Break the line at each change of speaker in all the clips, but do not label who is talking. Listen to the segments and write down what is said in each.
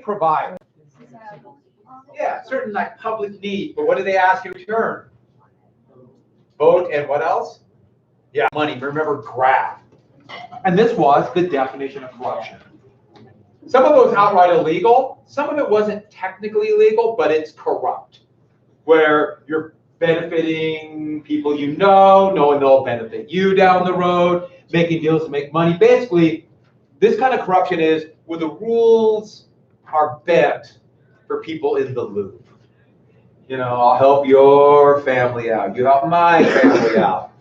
provide? Yeah, certain like public need, but what do they ask in return? Vote and what else? Yeah, money. Remember, graft. And this was the definition of corruption. Some of it was outright illegal. Some of it wasn't technically illegal, but it's corrupt, where you're benefiting people you know, knowing they'll benefit you down the road, making deals to make money. Basically, this kind of corruption is where the rules are bent for people in the loop. You know, I'll help your family out. You help my family out.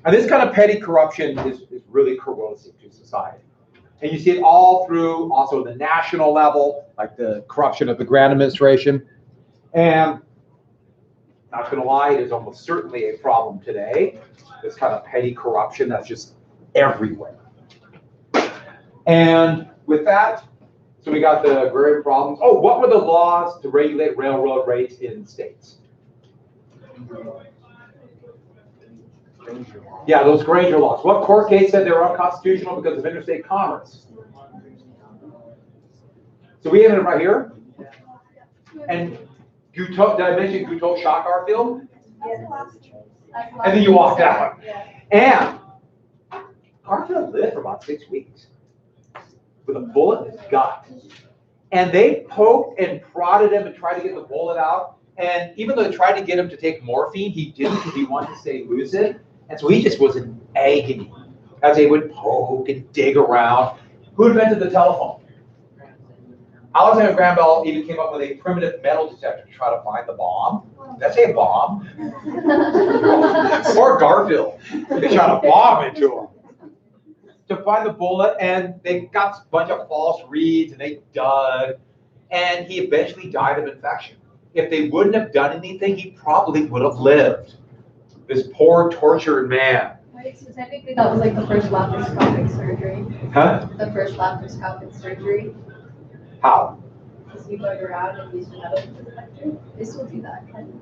And this kind of petty corruption is really corrosive to society. And you see it all through also the national level, like the corruption of the Grant administration. And not going to lie, it is almost certainly a problem today. This kind of petty corruption that's just everywhere. And with that, so we got the agrarian problems. Oh, what were the laws to regulate railroad rates in states? Yeah, those Granger laws. What court case said they were unconstitutional because of interstate commerce? So we have it right here. And Guteau, did I mention Guteau shot Garfield? And then you walked out. And Garfield lived for about 6 weeks with a bullet in his gut. And they poked and prodded him and tried to get the bullet out. And even though they tried to get him to take morphine, he didn't because he wanted to stay lucid. And so he just was in agony as they would poke and dig around. Who invented the telephone? Alexander Graham Bell even came up with a primitive metal detector to try to find the bomb. That's a bomb. Or Garfield. They shot a bomb into him to find the bullet, and they got a bunch of false reads, and they dug, and he eventually died of infection. If they wouldn't have done anything, he probably would have lived. This poor, tortured man.
Right, so technically that was like the first laparoscopic surgery.
Huh?
The first laparoscopic surgery.
How?
Because you go around and use a metal detector. They still do that, kind of.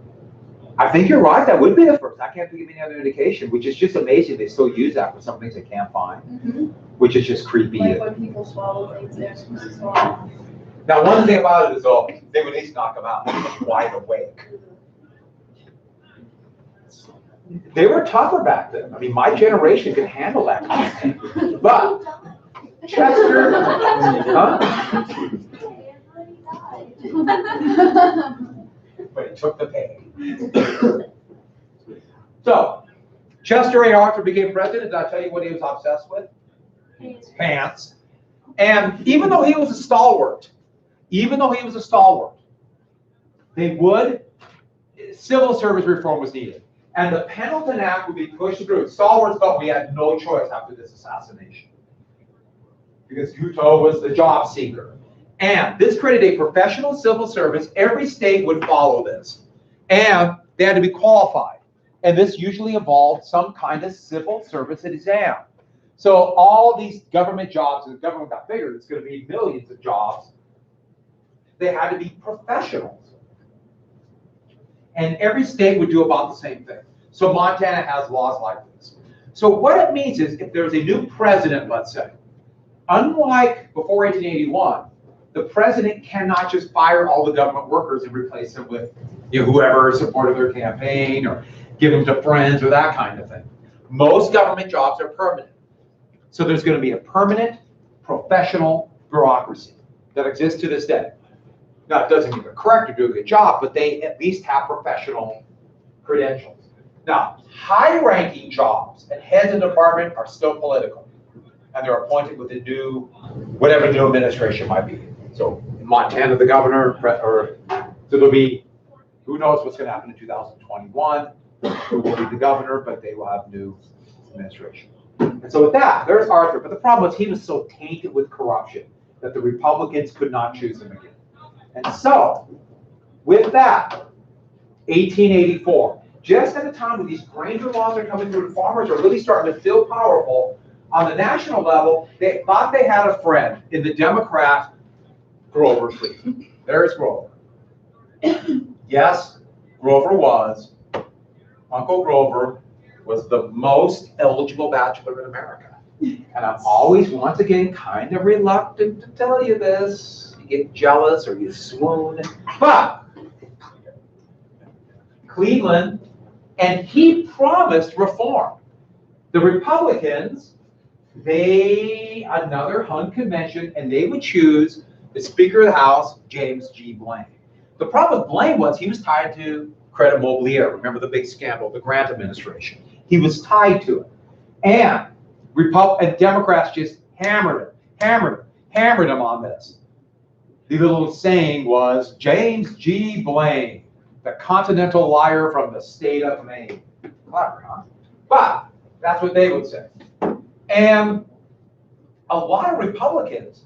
I think you're right. That would be the first. I can't think of any other indication, which is just amazing. They still use that for some things they can't find, which is just creepy.
Like when people swallow things they're supposed to swallow.
Now, one thing about it is, though, they would at least knock them out wide awake. They were tougher back then. I mean, my generation could handle that kind of thing. But Chester, but he took the pain. So, Chester A. Arthur became president. Did I tell you what he was obsessed with? Pants. And even though he was a stalwart, civil service reform was needed. And the Pendleton Act would be pushed through. Stalwarts felt we had no choice after this assassination, because Guteau was the job seeker. And this created a professional civil service. Every state would follow this. And they had to be qualified. And this usually involved some kind of civil service exam. So all these government jobs, as the government got bigger, it's going to be millions of jobs. They had to be professionals. And every state would do about the same thing. So Montana has laws like this. So what it means is if there's a new president, let's say, unlike before 1881, the president cannot just fire all the government workers and replace them with whoever supported their campaign or give them to friends or that kind of thing. Most government jobs are permanent. So there's going to be a permanent professional bureaucracy that exists to this day. Now, it doesn't mean they're correct or do a good job, but they at least have professional credentials. Now, high-ranking jobs and heads of department are still political, and they're appointed with the new, whatever the new administration might be. So in Montana, the governor, or so there'll be, who knows what's going to happen in 2021, who will be the governor, but they will have new administration. And so with that, there's Arthur. But the problem was he was so tainted with corruption that the Republicans could not choose him again. And so, with that, 1884, just at a time when these Granger laws are coming through and farmers are really starting to feel powerful, on the national level, they thought they had a friend in the Democrat Grover Cleveland. There's Grover. Yes, Grover was. Uncle Grover was the most eligible bachelor in America. And I'm always, once again, kind of reluctant to tell you this. You get jealous or you swoon. But Cleveland, and he promised reform. The Republicans, another hung convention, and they would choose the Speaker of the House, James G. Blaine. The problem with Blaine was he was tied to Credit Mobilier. Remember the big scandal, the Grant administration. He was tied to it. And Democrats just hammered him on this. The little saying was, James G. Blaine, the continental liar from the state of Maine. Clever, huh? But that's what they would say. And a lot of Republicans,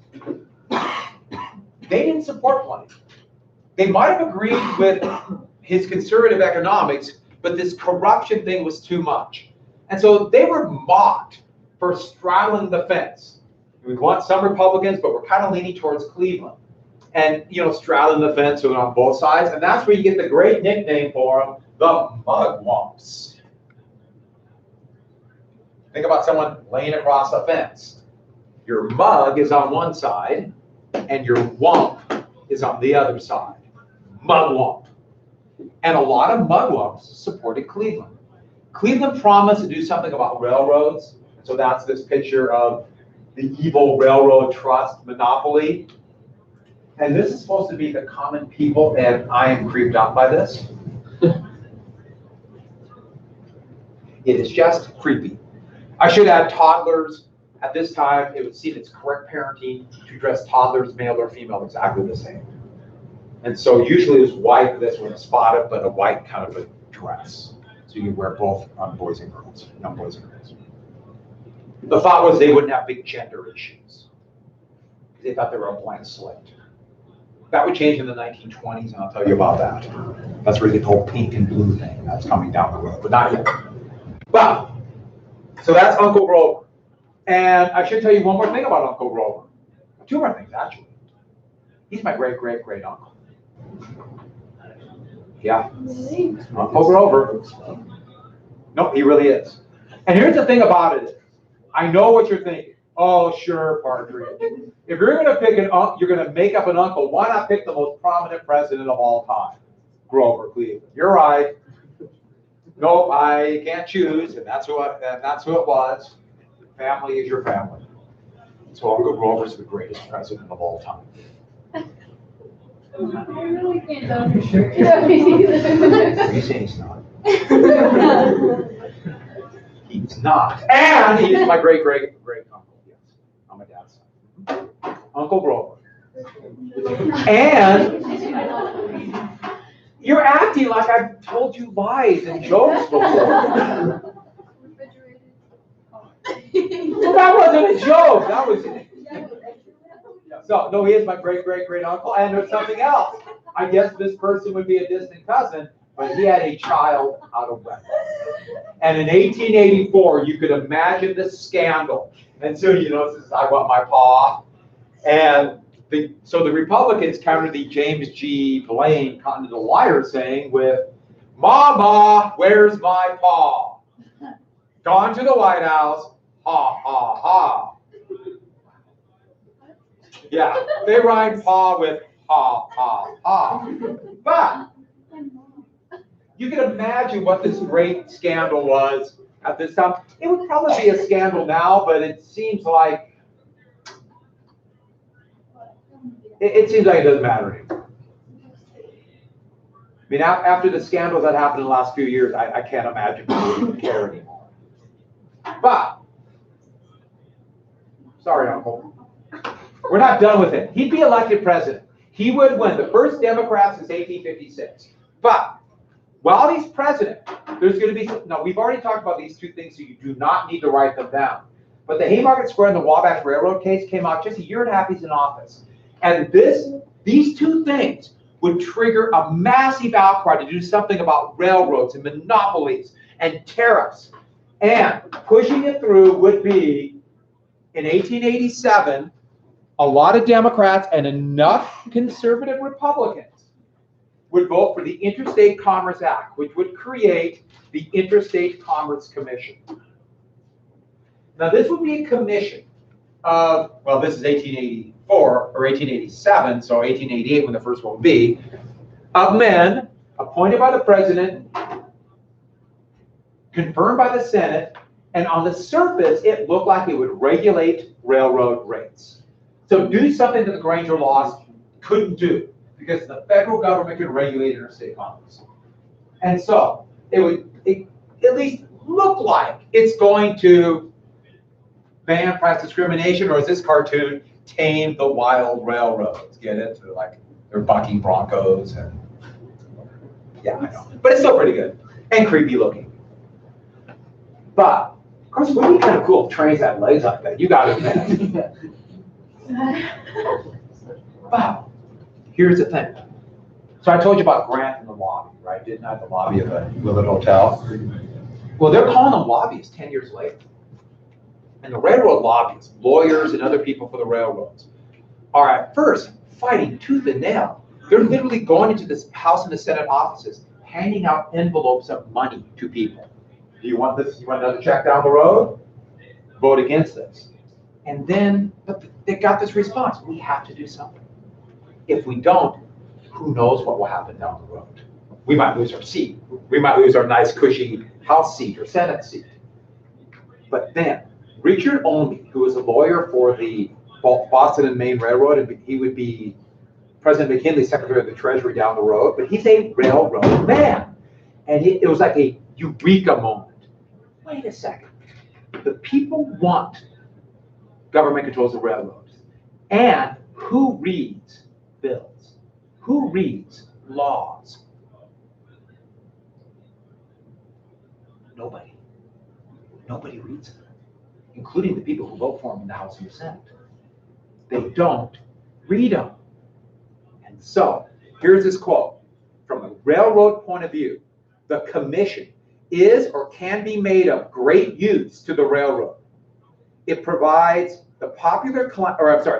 they didn't support Blaine. They might have agreed with his conservative economics, but this corruption thing was too much. And so they were mocked for straddling the fence. We want some Republicans, but we're kind of leaning towards Cleveland. And, straddling the fence on both sides. And that's where you get the great nickname for them, the mugwumps. Think about someone laying across a fence. Your mug is on one side, and your wump is on the other side. Mugwump. And a lot of mugwumps supported Cleveland. Cleveland promised to do something about railroads. So that's this picture of the evil railroad trust monopoly. And this is supposed to be the common people, and I am creeped out by this. It is just creepy. I should add toddlers. At this time, it was seen as correct parenting to dress toddlers, male or female, exactly the same. And so usually it was white, this one is spotted, but a white kind of a dress. So you can wear both on boys and girls, young boys and girls. The thought was they wouldn't have big gender issues. They thought they were a blank slate. That would change in the 1920s, and I'll tell you about that. That's where you get the whole pink and blue thing. That's coming down the road, but not yet. But, so that's Uncle Grover. And I should tell you one more thing about Uncle Grover. Two more things, actually. He's my great-great-great-uncle. Yeah. Uncle Grover. No, he really is. And here's the thing about it. I know what you're thinking. Oh, sure, Partridge. If you're going to pick you're going to make up an uncle, why not pick the most prominent president of all time? Grover Cleveland. You're right. No, I can't choose, and that's who it was. Family is your family. So Uncle Grover's the greatest president of all time.
I really can't tell for sure.
You say he's not. He's not. And he's my great-great-great-uncle. Yes, on my dad's side. Uncle Grover. And you're acting like I've told you lies and jokes before. Well, that wasn't a joke. That was. So, no, he is my great-great-great-uncle. And there's something else. I guess this person would be a distant cousin, but he had a child out of wedlock. And in 1884, you could imagine this scandal. And so, this is, I want my paw. And so the Republicans countered the James G. Blaine continental liar saying with, Mama, where's my paw? Gone to the White House, ha, ha, ha. Yeah, they rhyme paw with ha, ha, ha. But you can imagine what this great scandal was at this time. It would probably be a scandal now, but it seems like it doesn't matter anymore. I mean, after the scandals that happened in the last few years, I can't imagine people would care anymore. But, sorry, Uncle. We're not done with it. He'd be elected president. He would win, the first Democrat since 1856. But while he's president, there's going to be no, we've already talked about these two things, so you do not need to write them down. But the Haymarket Square and the Wabash Railroad case came out just a year and a half he's in office. And these two things would trigger a massive outcry to do something about railroads and monopolies and tariffs. And pushing it through would be, in 1887, a lot of Democrats and enough conservative Republicans would vote for the Interstate Commerce Act, which would create the Interstate Commerce Commission. Now, this would be a commission of, well, this is 1880. or 1887, so 1888 when the first one would be, of men appointed by the president, confirmed by the Senate, and on the surface, it looked like it would regulate railroad rates. So do something that the Granger laws couldn't do, because the federal government could regulate interstate commerce. And so it would at least look like it's going to ban price discrimination, or as this cartoon, tame the wild railroads. Get it? So like they're bucking broncos, and yeah, I know. But it's still pretty good and creepy looking. But of course, it would be kind of cool if trains had legs like that. You got to admit. Wow. Here's the thing. So I told you about Grant and the lobby, right? Didn't I? The lobby of the Willard Hotel. Well, they're calling them lobbyists 10 years later. And the railroad lobbyists, lawyers and other people for the railroads, are at first fighting tooth and nail. They're literally going into this House and the Senate offices, handing out envelopes of money to people. Do you want this? You want another check down the road? Vote against this. And then, but they got this response. We have to do something. If we don't, who knows what will happen down the road? We might lose our seat. We might lose our nice, cushy House seat or Senate seat. But then, Richard Olney, who was a lawyer for the Boston and Maine Railroad, and he would be President McKinley's Secretary of the Treasury down the road, but he's a railroad man. And it was like a eureka moment. Wait a second. The people want government controls the railroads. And who reads bills? Who reads laws? Nobody. Nobody reads them, including the people who vote for them in the House and the Senate. They don't read them. And so, here's this quote. From a railroad point of view, the commission is or can be made of great use to the railroad. It provides the popular,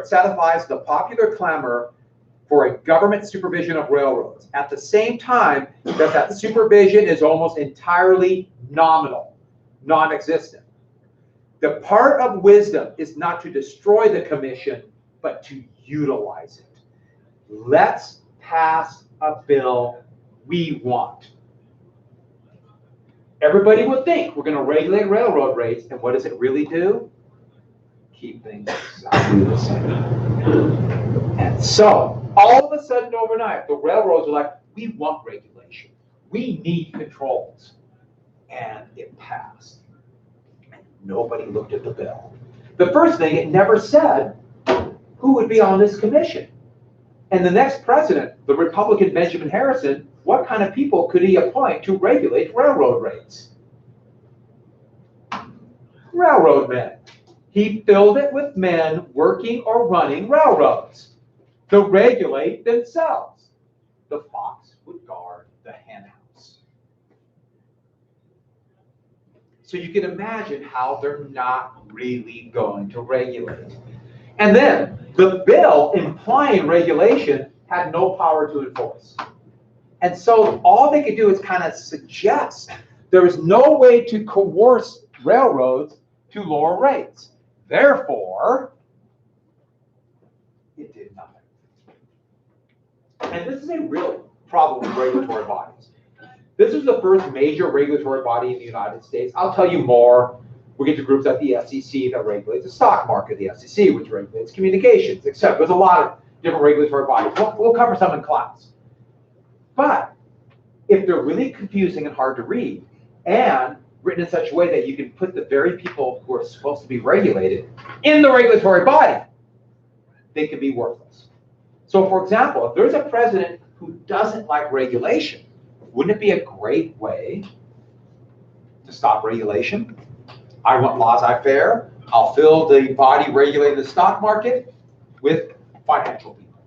satisfies the popular clamor for a government supervision of railroads. At the same time, that supervision is almost entirely nominal, non-existent. The part of wisdom is not to destroy the commission, but to utilize it. Let's pass a bill we want. Everybody would think we're going to regulate railroad rates, and what does it really do? Keep things exactly the same. And so, all of a sudden overnight, the railroads are like, we want regulation. We need controls. And it passed. And nobody looked at the bill. The first thing, it never said who would be on this commission. And the next president, the Republican Benjamin Harrison, what kind of people could he appoint to regulate railroad rates? Railroad men. He filled it with men working or running railroads to regulate themselves. The fox would guard the hen house. So you can imagine how they're not really going to regulate. And then the bill implying regulation had no power to enforce. And so all they could do is kind of suggest there is no way to coerce railroads to lower rates. Therefore, it did nothing. And this is a real problem with regulatory bodies. This is the first major regulatory body in the United States. I'll tell you more. We get to groups like the FCC that regulates the stock market, the FCC, which regulates communications, etc. There's a lot of different regulatory bodies. We'll cover some in class. But if they're really confusing and hard to read, and written in such a way that you can put the very people who are supposed to be regulated in the regulatory body, they can be worthless. So for example, if there's a president who doesn't like regulation, wouldn't it be a great way to stop regulation? I want laissez-faire. I'll fill the body regulating the stock market with financial people.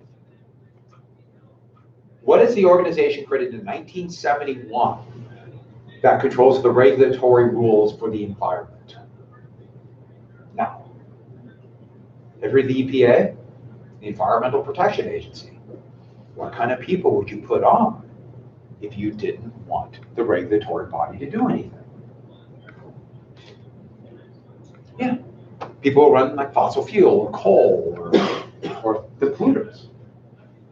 What is the organization created in 1971 that controls the regulatory rules for the environment? Now, have you heard the EPA? The Environmental Protection Agency. What kind of people would you put on if you didn't want the regulatory body to do anything? Yeah, people who run like fossil fuel or coal or the polluters.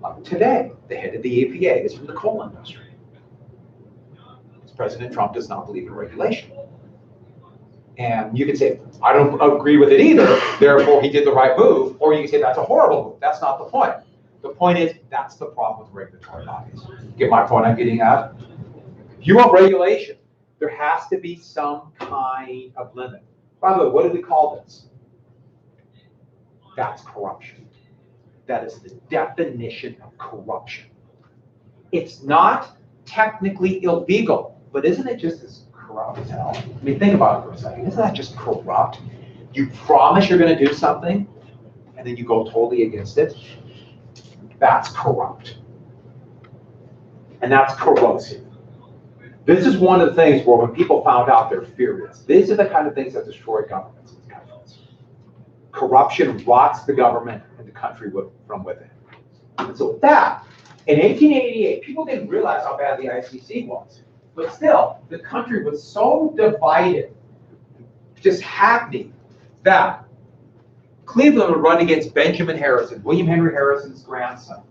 Like today, the head of the APA is from the coal industry. President Trump does not believe in regulation. And you can say, I don't agree with it either, therefore he did the right move, or you can say that's a horrible move. That's not the point. The point is, that's the problem with regulatory bodies. Get my point I'm getting at? If you want regulation, there has to be some kind of limit. By the way, what do we call this? That's corruption. That is the definition of corruption. It's not technically illegal, but isn't it just as corrupt as hell? I mean, think about it for a second. Isn't that just corrupt? You promise you're going to do something, and then you go totally against it. That's corrupt. And that's corrosive. This is one of the things where when people found out, they're furious. These are the kind of things that destroy governments and countries. Corruption rots the government and the country from within. And so with that, in 1888, people didn't realize how bad the ICC was. But still, the country was so divided, just hackneyed, that Cleveland would run against Benjamin Harrison, William Henry Harrison's grandson.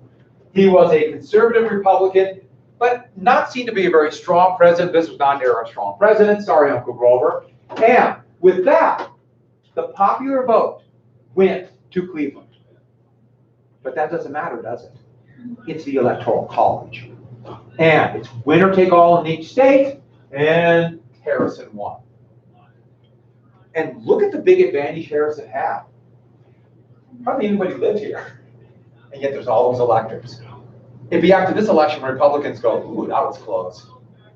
He was a conservative Republican, but not seen to be a very strong president. This was not an era of strong president. Sorry, Uncle Grover. And with that, the popular vote went to Cleveland. But that doesn't matter, does it? It's the Electoral College. And it's winner take all in each state, and Harrison won. And look at the big advantage Harrison had. Hardly anybody lived here, and yet there's all those electors. It'd be after this election when Republicans go, ooh, that was close.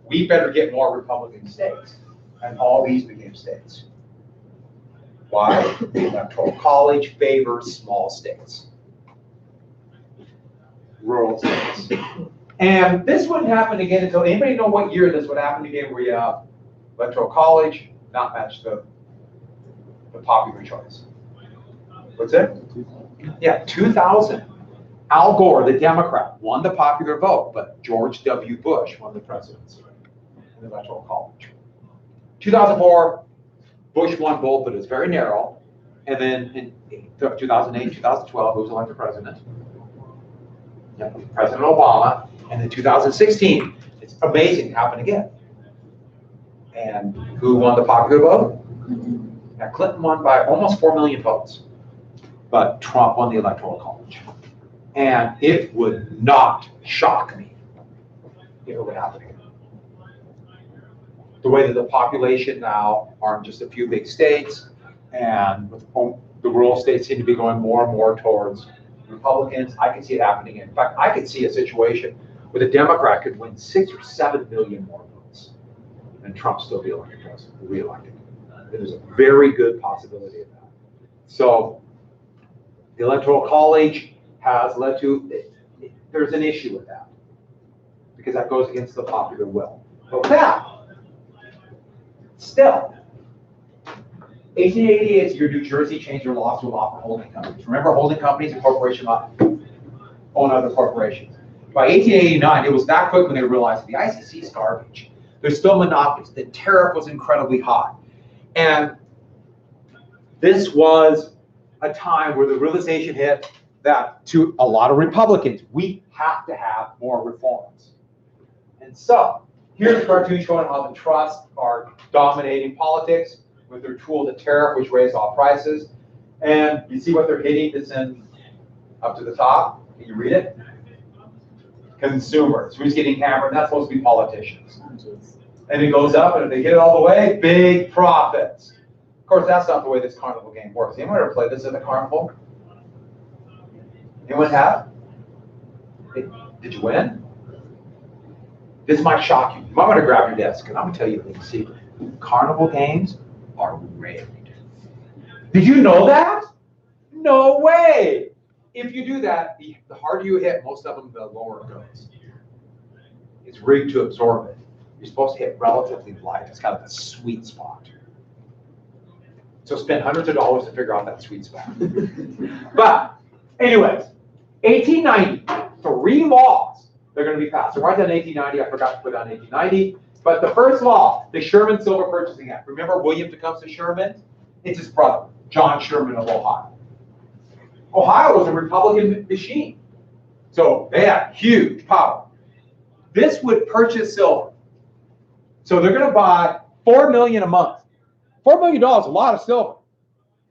We better get more Republican states. And all these became states. Why? The Electoral College favors small states. Rural states. And this wouldn't happen again until, anybody know what year this would happen again, where you have Electoral College not match the popular choice? What's it? Yeah, 2000. Al Gore, the Democrat, won the popular vote, but George W. Bush won the presidency in the Electoral College. 2004, Bush won both, but it was very narrow. And then in 2008, 2012, who was elected president? President Obama. And in 2016, it's amazing, it happened again. And who won the popular vote? Now, Clinton won by almost 4 million votes, but Trump won the Electoral College. And it would not shock me if it would happen again. The way that the population now are in just a few big states, and with the rural states seem to be going more and more towards Republicans, I can see it happening. In fact, I could see a situation where the Democrat could win 6 or 7 million more votes, and Trump still be elected president, reelected. There's a very good possibility of that. So the Electoral College has led to, there's an issue with that, because that goes against the popular will. But with that, still, 1888 is your New Jersey changed their laws to allow for holding companies. Remember, holding companies and corporations own other corporations. By 1889, it was that quick when they realized the ICC is garbage. There's still monopolies. The tariff was incredibly high. And this was a time where the realization hit that to a lot of Republicans, we have to have more reforms. And so, here's a cartoon showing how the trusts are dominating politics with their tool, the tariff, which raised all prices. And you see what they're hitting that's in up to the top? Can you read it? Consumers. Who's getting hammered? That's supposed to be politicians. And it goes up, and if they get it all the way, big profits. Of course, that's not the way this carnival game works. Anyone ever play this at a carnival? Anyone have? Did you win? This might shock you. You might want to grab your desk, and I'm going to tell you a little secret. Carnival games are rigged. Did you know that? No way. If you do that, the harder you hit, most of them, the lower it goes. It's rigged to absorb it. You're supposed to hit relatively light. It's kind of the sweet spot. So spend hundreds of dollars to figure out that sweet spot. But anyways, 1890, 3 laws they're going to be passed. So write down 1890. I forgot to put down 1890. But the first law, the Sherman Silver Purchasing Act. Remember William Tecumseh Sherman? It's his brother, John Sherman of Ohio. Ohio was a Republican machine. So they had huge power. This would purchase silver. So they're going to buy $4 million a month. $4 million is a lot of silver.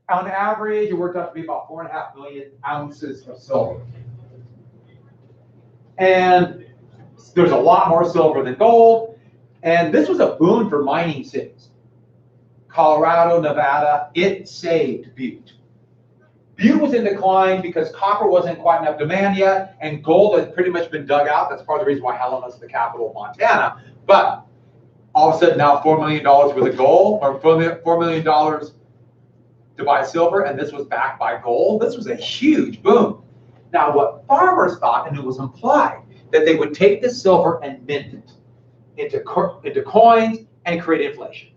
On average, it worked out to be about 4.5 million ounces of silver. And there's a lot more silver than gold. And this was a boon for mining cities. Colorado, Nevada, it saved Butte. Butte was in decline because copper wasn't quite enough demand yet, and gold had pretty much been dug out. That's part of the reason why Helena is the capital of Montana. But all of a sudden now $4 million worth of gold, or $4 million to buy silver, and this was backed by gold. This was a huge boom. Now what farmers thought, and it was implied, that they would take this silver and mint it into coins and create inflation.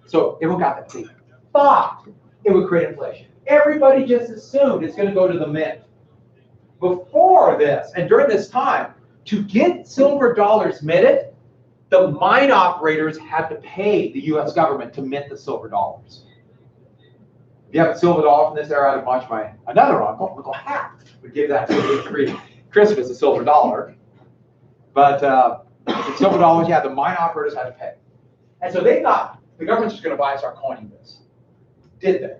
So everyone got that. They thought it would create inflation. Everybody just assumed it's going to go to the mint. Before this, and during this time, to get silver dollars minted, the mine operators had to pay the U.S. government to mint the silver dollars. If you have a silver dollar from this era, I'd watch my another Uncle Hap, would give that to me every Christmas, a silver dollar. But the silver dollars, yeah, the mine operators had to pay. And so they thought the government's just going to buy and start coining this. Did they?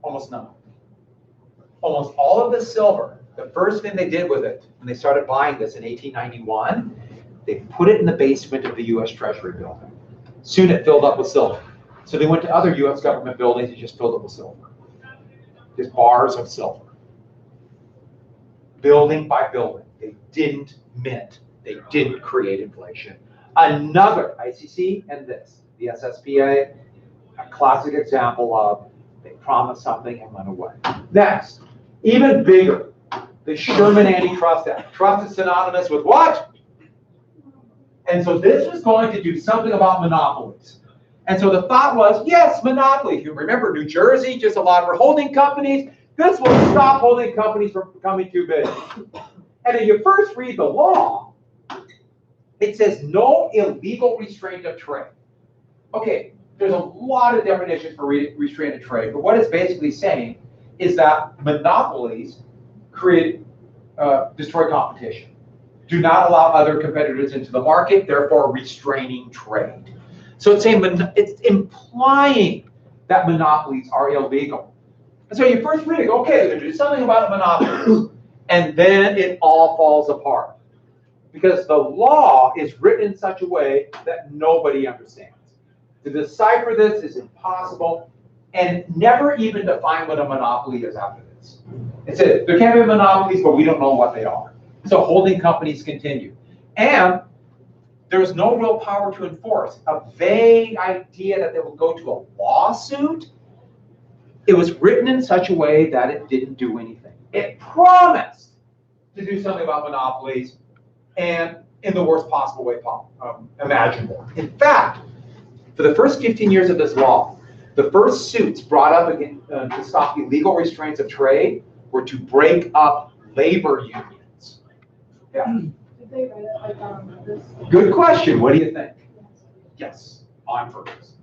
Almost none. Almost all of the silver, the first thing they did with it, when they started buying this in 1891, they put it in the basement of the U.S. Treasury building. Soon it filled up with silver. So they went to other U.S. government buildings and just filled it with silver. Just bars of silver. Building by building. They didn't mint. They didn't create inflation. Another ICC and this, the SSPA, a classic example of they promised something and went away. Next, even bigger, the Sherman Antitrust Act. Trust is synonymous with what? And so this was going to do something about monopolies. And so the thought was, yes, monopoly. You remember New Jersey just allowed for holding companies. This will stop holding companies from becoming too big. And if you first read the law, it says no illegal restraint of trade. Okay, there's a lot of definitions for restraint of trade, but what it's basically saying is that monopolies destroy competition. Do not allow other competitors into the market, therefore restraining trade. So it's saying it's implying that monopolies are illegal. And so you first read it, okay, they're going to do something about monopolies, and then it all falls apart. Because the law is written in such a way that nobody understands. To decipher this is impossible, and never even define what a monopoly is after this. It said there can't be monopolies, but we don't know what they are. So holding companies continue. And there's no real power to enforce. A vague idea that they will go to a lawsuit. It was written in such a way that it didn't do anything. It promised to do something about monopolies, and in the worst possible way imaginable. In fact, for the first 15 years of this law, the first suits brought up again, to stop illegal restraints of trade were to break up labor unions. Yeah.
Did they write it like on purpose?
Good question. What do you think? Yes, on purpose.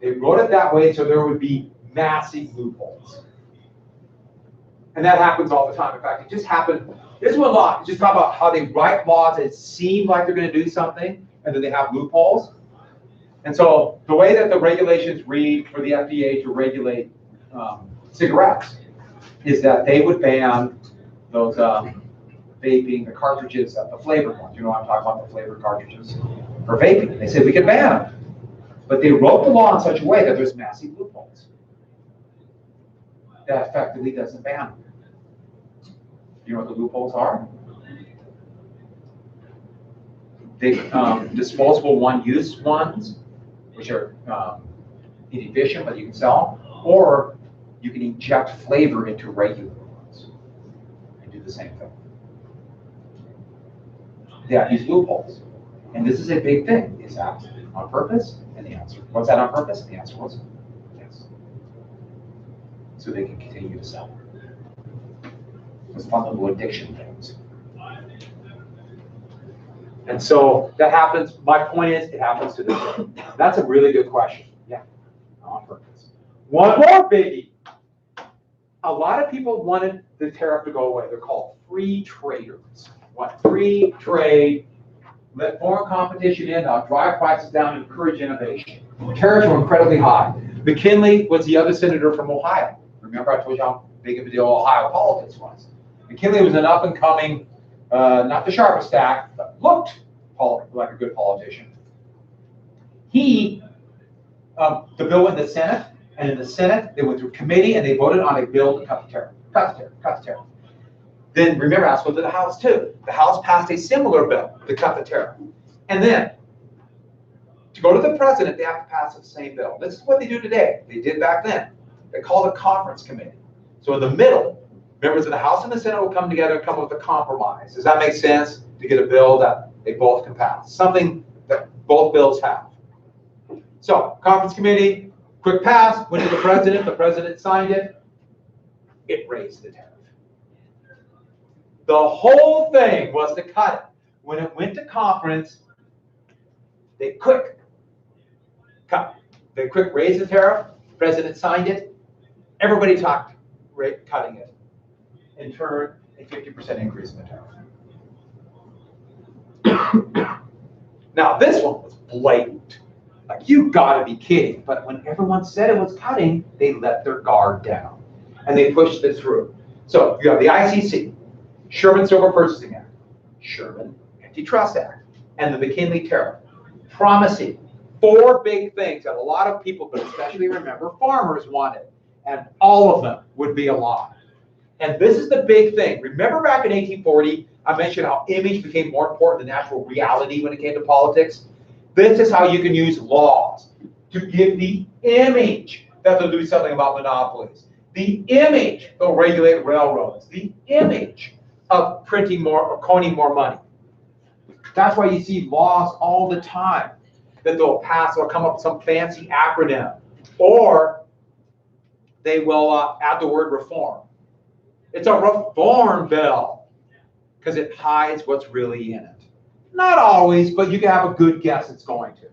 They wrote it that way so there would be massive loopholes. And that happens all the time. In fact, it just happened. This one law, just talk about how they write laws that seem like they're going to do something, and then they have loopholes. And so the way that the regulations read for the FDA to regulate cigarettes is that they would ban those vaping, the cartridges, the flavored ones. You know what I'm talking about, the flavored cartridges for vaping. They said we could ban them. But they wrote the law in such a way that there's massive loopholes. That effectively doesn't ban them. You know what the loopholes are? They disposable one-use ones, which are inefficient, but you can sell, or you can inject flavor into regular ones and do the same thing. They have these loopholes, and this is a big thing. Is that on purpose? And the answer was that on purpose? And the answer was yes. So they can continue to sell. Those fundamental addiction things. And so that happens. My point is, it happens to this day. That's a really good question. Yeah, on purpose. One more biggie. a lot of people wanted the tariff to go away. They're called free traders. Want free trade, let foreign competition in, drive prices down, and encourage innovation. Tariffs were incredibly high. McKinley was the other senator from Ohio. Remember I told you how big of a deal Ohio politics was. McKinley was an up-and-coming, not the sharpest act, but looked like a good politician. The bill went in the Senate, and in the Senate, they went through committee, and they voted on a bill to cut the tariff. Cut the tariff. Then, remember, I went to the House, too. The House passed a similar bill to cut the tariff. And then, to go to the president, they have to pass the same bill. This is what they do today. They did back then. They called a conference committee. So in the middle, members of the House and the Senate will come together and come up with a compromise. Does that make sense? To get a bill that they both can pass. Something that both bills have. So, conference committee, quick pass, went to the president signed it, it raised the tariff. The whole thing was to cut it. When it went to conference, they quick cut. They quick raised the tariff, president signed it, everybody talked cutting it. In turn, a 50% increase in the tariff. Now this one was blatant. Like, you gotta be kidding. But when everyone said it was cutting, they let their guard down. And they pushed it through. So you have the ICC, Sherman Silver Purchasing Act, Sherman Antitrust Act, and the McKinley tariff, promising 4 big things that a lot of people, but especially remember farmers, wanted. And all of them would be a lie. And this is the big thing. Remember back in 1840, I mentioned how image became more important than actual reality when it came to politics? This is how you can use laws to give the image that they'll do something about monopolies. The image they'll regulate railroads. The image of printing more or coining more money. That's why you see laws all the time that they'll pass or come up with some fancy acronym. Or they will add the word reform. It's a reform bill because it hides what's really in it. Not always, but you can have a good guess it's going to.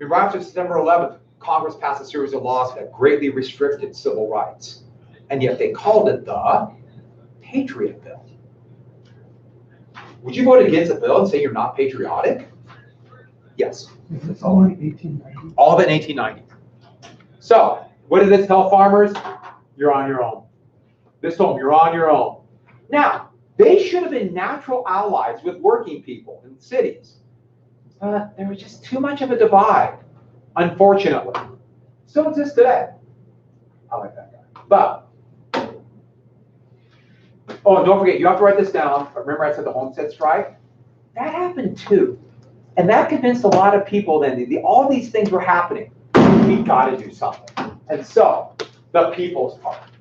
Right after September 11th, Congress passed a series of laws that greatly restricted civil rights. And yet they called it the Patriot Bill. Would you vote against a bill and say you're not patriotic? Yes.
It's all in 1890.
All of it in 1890. So, what did this tell farmers? You're on your own. This home, you're on your own. Now, they should have been natural allies with working people in cities. But there was just too much of a divide, unfortunately. Still exists today. I like that guy. But, oh, and don't forget, you have to write this down. Remember I said the Homestead strike? That happened too. And that convinced a lot of people then all these things were happening. We got to do something. And so, the People's Party.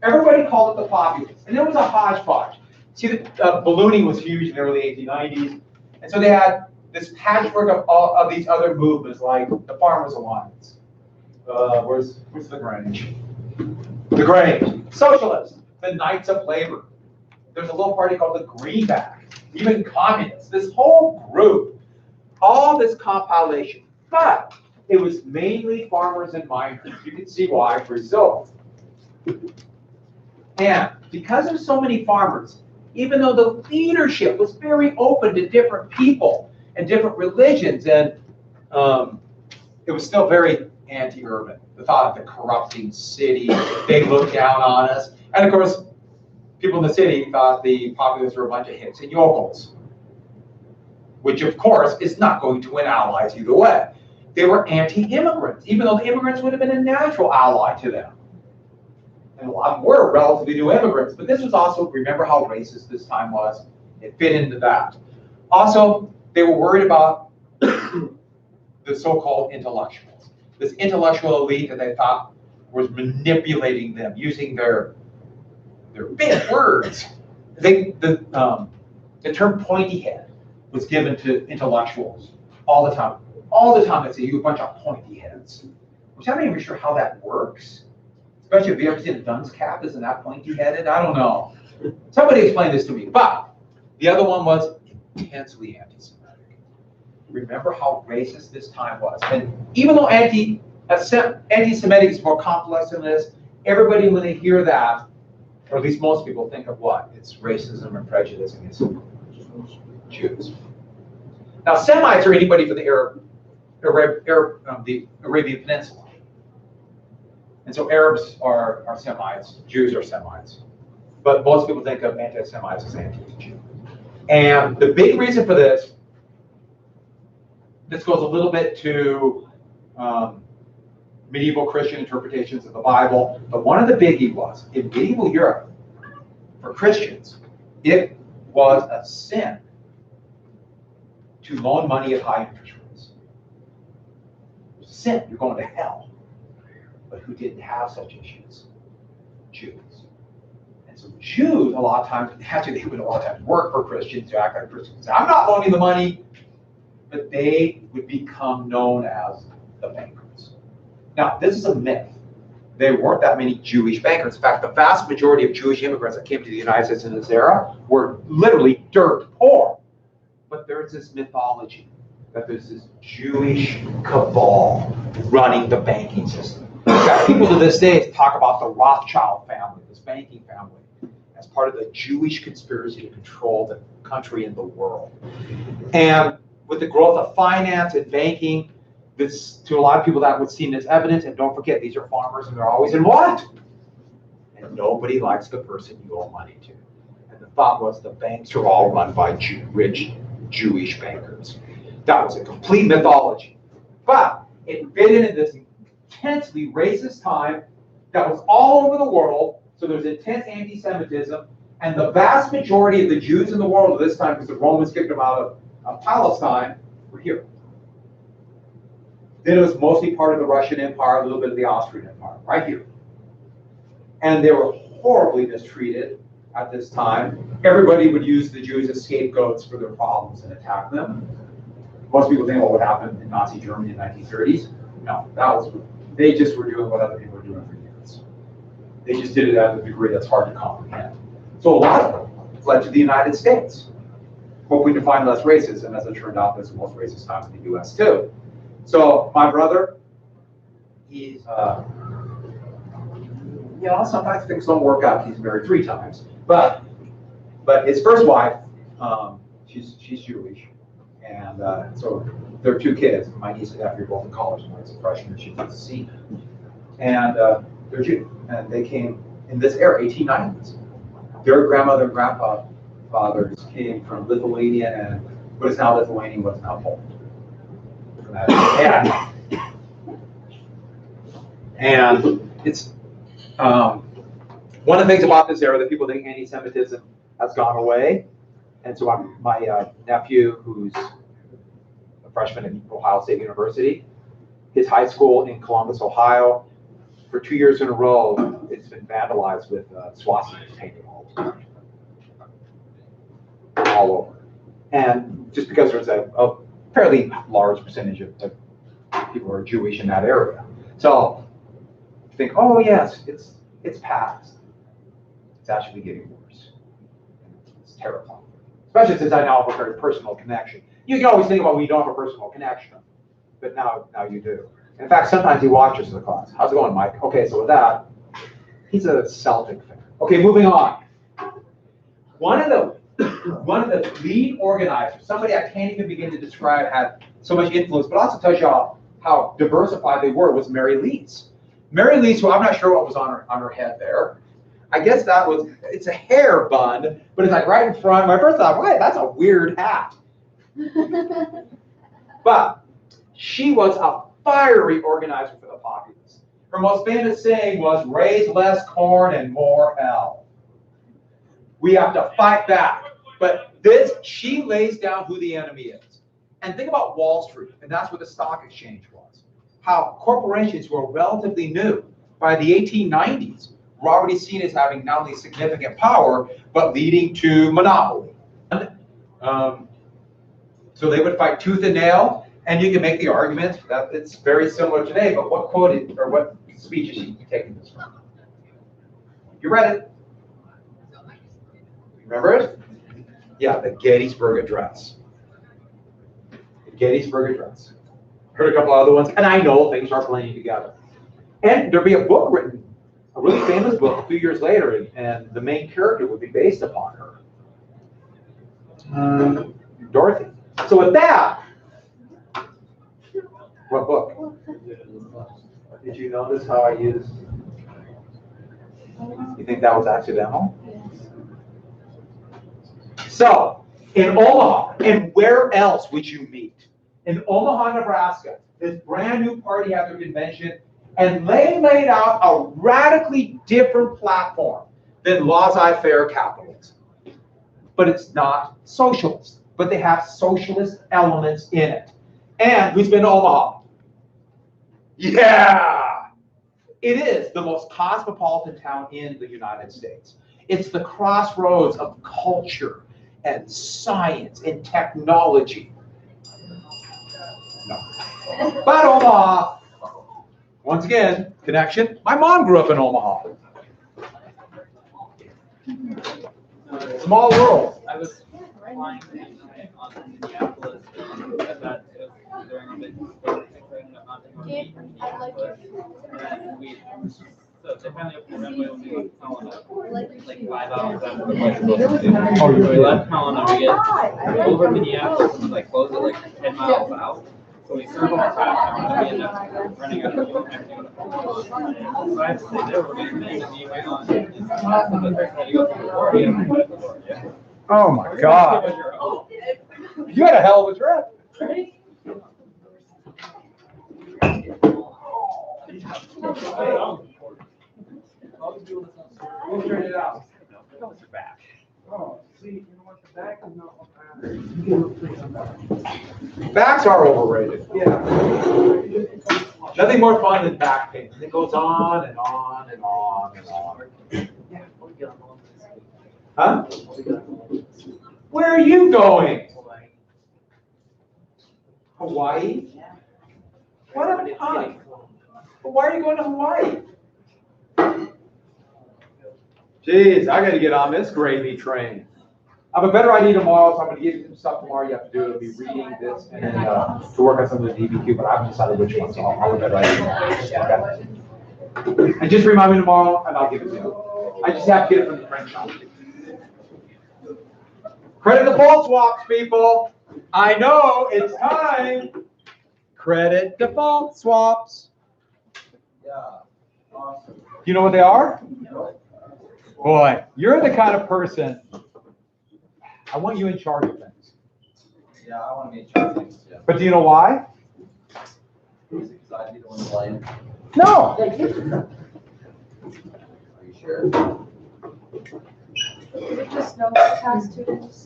Everybody called it the Populists. And it was a hodgepodge. See, ballooning was huge in the early 1890s. And so they had this patchwork of these other movements, like the Farmers Alliance. Where's the Grange? The Grange. Socialists, the Knights of Labor. There's a little party called the Greenback. Even communists. This whole group. All this compilation. But it was mainly farmers and miners. You can see why. Brazil. And because there's so many farmers, even though the leadership was very open to different people and different religions, and it was still very anti-urban. The thought of the corrupting city, they looked down on us. And of course, people in the city thought the populists were a bunch of hicks and yokels, which of course is not going to win allies either way. They were anti-immigrants, even though the immigrants would have been a natural ally to them. And a lot of them were relatively new immigrants, but this was also, remember how racist this time was? It fit into that. Also, they were worried about the so-called intellectuals. This intellectual elite that they thought was manipulating them, using their big words. The term pointy head was given to intellectuals all the time. All the time they say, you a bunch of pointy heads. Which I'm not even sure how that works. Especially if you ever seen a dunce cap, isn't that pointy-headed? I don't know. Somebody explain this to me. But the other one was intensely anti-Semitic. Remember how racist this time was. And even though anti-Semitic is more complex than this, everybody, when they hear that, or at least most people, think of what? It's racism and prejudice against Jews. Now, Semites are anybody from the the Arabian Peninsula. And so Arabs are Semites, Jews are Semites. But most people think of anti-Semites as anti-Jew. And the big reason for this goes a little bit to medieval Christian interpretations of the Bible. But one of the biggie was, in medieval Europe, for Christians, it was a sin to loan money at high interest rates. Sin, you're going to hell. But who didn't have such issues? Jews. And so Jews, a lot of times, actually they would a lot of times work for Christians to act like Christians. I'm not loaning the money, but they would become known as the bankers. Now, this is a myth. There weren't that many Jewish bankers. In fact, the vast majority of Jewish immigrants that came to the United States in this era were literally dirt poor. But there's this mythology that there's this Jewish cabal running the banking system. People to this day talk about the Rothschild family, this banking family, as part of the Jewish conspiracy to control the country and the world. And with the growth of finance and banking, this, to a lot of people, that would seem as evidence. And don't forget, these are farmers and they're always in want. And nobody likes the person you owe money to. And the thought was the banks are all run by rich Jewish bankers. That was a complete mythology. But it fit in this intensely racist time that was all over the world. So there's intense anti-Semitism. And the vast majority of the Jews in the world at this time, because the Romans kicked them out of Palestine, were here. Then it was mostly part of the Russian Empire, a little bit of the Austrian Empire, right here. And they were horribly mistreated at this time. Everybody would use the Jews as scapegoats for their problems and attack them. Most people think, well, what happened in Nazi Germany in the 1930s? No, they just were doing what other people were doing for years. They just did it at a degree that's hard to comprehend. So a lot of them fled to the United States, hoping to find less racism. As it turned out, there's the most racist time in the US too. So my brother, he's, sometimes things don't work out. He's married 3 times. But his first wife, she's Jewish. And so there are 2 kids. My niece and nephew are both in college. One's a freshman, she's a senior. And they're Jews. And they came in this era, 1890s. Their grandmother and grandfathers came from Lithuania and what is now Lithuania, what is now Poland. And it's one of the things about this era that people think anti-Semitism has gone away. And so my nephew, who's a freshman at Ohio State University, his high school in Columbus, Ohio, for 2 years in a row, it's been vandalized with swastikas painted all over. And just because there's a fairly large percentage of people who are Jewish in that area. So you think, oh yes, it's past. It's actually getting worse. It's terrifying. Especially since I now have a very personal connection. You can always think about when you don't have a personal connection, but now you do. In fact, sometimes he watches the class. How's it going, Mike? Okay, so with that, he's a Celtic fan. Okay, moving on. One of the lead organizers, somebody I can't even begin to describe, had so much influence, but also tells you how diversified they were, was Mary Leeds. Mary Leeds, who I'm not sure what was on her head there. I guess it's a hair bun, but it's like right in front. My first thought, wait, that's a weird hat. But she was a fiery organizer for the populace. Her most famous saying was, raise less corn and more hell. We have to fight back. But she lays down who the enemy is. And think about Wall Street, and that's where the stock exchange was. How corporations were relatively new. By the 1890s, were already seen as having not only significant power, but leading to monopoly. So they would fight tooth and nail, and you can make the argument that it's very similar today, but what quote or what speech is she taking this from? You read it? Remember it? Yeah, the Gettysburg Address. The Gettysburg Address. Heard a couple other ones, and I know things are blending together. And there'll be a book written a really famous book a few years later, and the main character would be based upon her. Dorothy. So with that, what book? Did you notice how I used? You think that was accidental? So, in Omaha, and where else would you meet? In Omaha, Nebraska, this brand new party had their convention, and they laid out a radically different platform than laissez-faire capitalism. But it's not socialist, but they have socialist elements in it. And who's been to Omaha? Yeah! It is the most cosmopolitan town in the United States. It's the crossroads of culture and science and technology. No. But Omaha, once again, connection. My mom grew up in Omaha. Small world.
I was flying on Minneapolis at that during a big thing and we so they finally opened the runway when we left Helena, like 5 hours after the flight was supposed to.
Oh,
So we left Helena, we get over Minneapolis and like close it like 10 miles out. So we circle past Helena and we end up running out of fuel and everything on the phone. So I have to say there were getting things and you wait on the first time you go through the door, you have to go through the door. Yeah.
Oh my God. You had a hell of a trip. We'll turn it out. What's your back?
Oh, see, you know what, the back is not what matters. You get a back.
Backs are overrated.
Yeah.
Nothing more fun than back pain. It goes on and on and on and on. Huh? Where are you going? Hawaii? What a time. But why are you going to Hawaii? Jeez, I got to get on this gravy train. I have a better idea tomorrow, so I'm going to give you some stuff tomorrow. You have to do it. I'll be reading this and then to work on some of the DBQ, but I haven't decided which one, so I'll have a better idea. Okay. And just remind me tomorrow, and I'll give it to you. I just have to get it from the French shop. Credit default swaps, people. I know it's time. Credit default swaps.
Yeah. Awesome.
You know what they are? Boy, you're the kind of person, I want you in charge of things.
Yeah, I want to be in charge of things, yeah.
But do you know why?
Because I'd be the one playing.
No.
Are you sure?
Just no past students.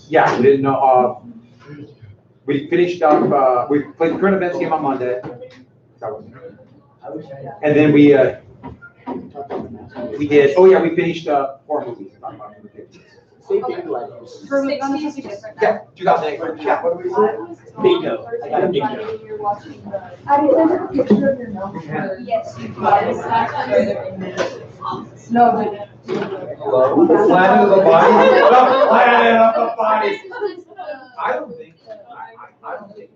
Yeah, we didn't know. We finished up, we played the current events game on Monday. And then we did, oh yeah, we finished 4 movies.
For 60s, different.
Yeah, 2008. Yeah, what do we say?
Bingo. I got a bingo.
I remember a picture of your mouth. Yes, you did. No,
Hello? Planet of the body? The planet of the body. I don't think, I don't think.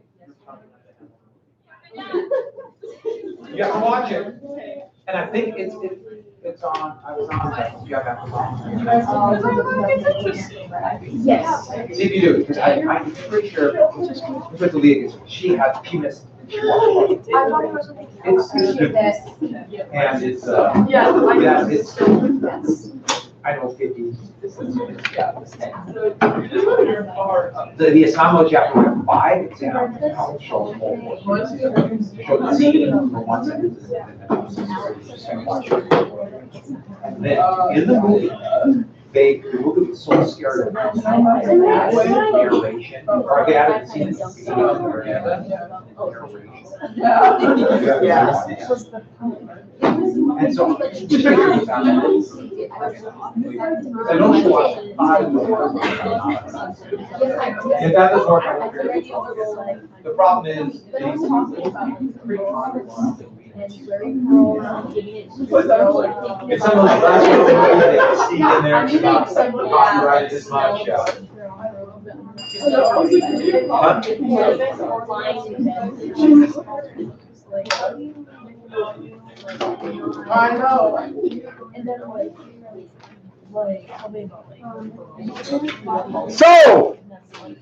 You have to watch it. And I think it's on, I was on, you have Amazon.
yes.
See if you do, because I'm pretty sure, with the league, she has penis. She watched it.
I thought it was
It's
appreciate that.
And it's,
Yeah,
it's, I know 50. Yeah. The assignment you have to have 5 exams. It shows the whole course. It shows the scene from one sentence. And then in the movie, the movie was so scary. They added narration, or they added the scene at the beginning of the narration.
Yeah.
And so, I don't show up. If that doesn't work, I will. The problem is, it's some of those last see in there, it's about copyrighted this much.
I know.
And then like, tell me about like.
So,